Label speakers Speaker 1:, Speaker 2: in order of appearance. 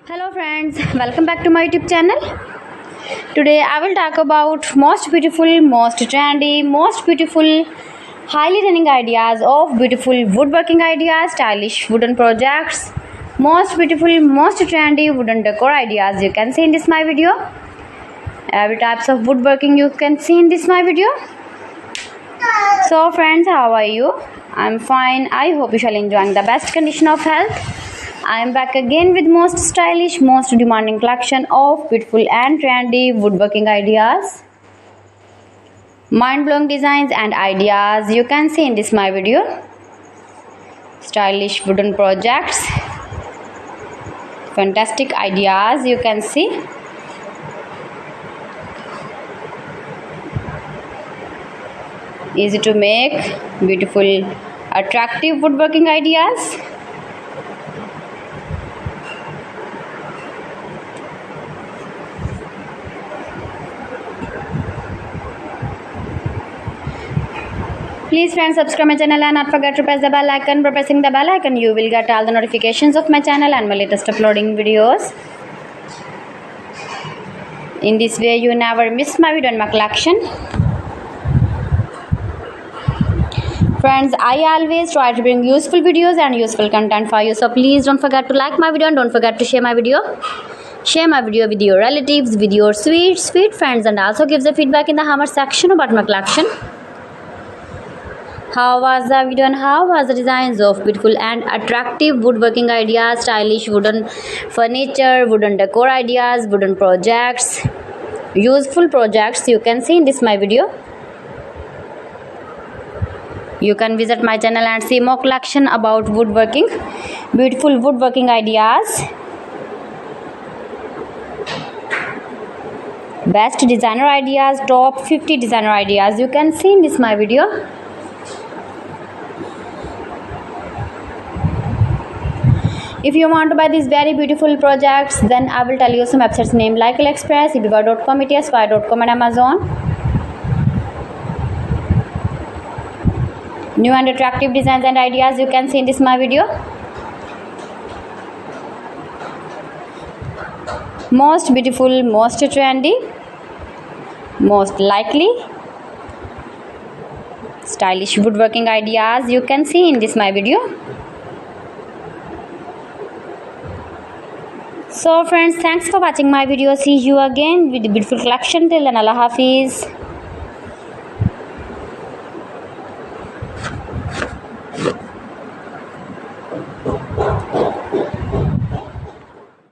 Speaker 1: Hello friends, welcome back to my YouTube channel. Today I will talk about most beautiful, most trendy, most beautiful, highly running ideas of beautiful woodworking ideas, stylish wooden projects, most beautiful, most trendy wooden decor ideas you can see in this my video. Every types of woodworking you can see in this my video. So friends, how are you? I'm fine. I hope you shall enjoying the best condition of health. I am back again with most stylish, most demanding collection of beautiful and trendy woodworking ideas, mind-blowing designs and ideas you can see in this my video. Stylish wooden projects, fantastic ideas you can see. Easy to make, beautiful, attractive woodworking ideas. Please friends, subscribe my channel and not forget to press the bell icon. By pressing the bell icon you will get all the notifications of my channel and my latest uploading videos. In this way you never miss my video and my collection. Friends, I always try to bring useful videos and useful content for you, so please don't forget to like my video and don't forget to share my video. Share my video with your relatives, with your sweet friends, and also give the feedback in the comment section about my collection. How was the video and how was the designs of beautiful and attractive woodworking ideas, stylish wooden furniture, wooden decor ideas, wooden projects, useful projects you can see in this my video. You can visit my channel and see more collection about woodworking, beautiful woodworking ideas, best designer ideas, top 50 designer ideas you can see in this my video. If you want to buy these very beautiful projects, then I will tell you some websites name like AliExpress, eBay.com, ETSY.com and Amazon. New and attractive designs and ideas you can see in this my video. Most beautiful, most trendy, most likely, stylish woodworking ideas you can see in this my video. So friends, thanks for watching my video. See you again with the beautiful collection. Till then, Allah Hafiz.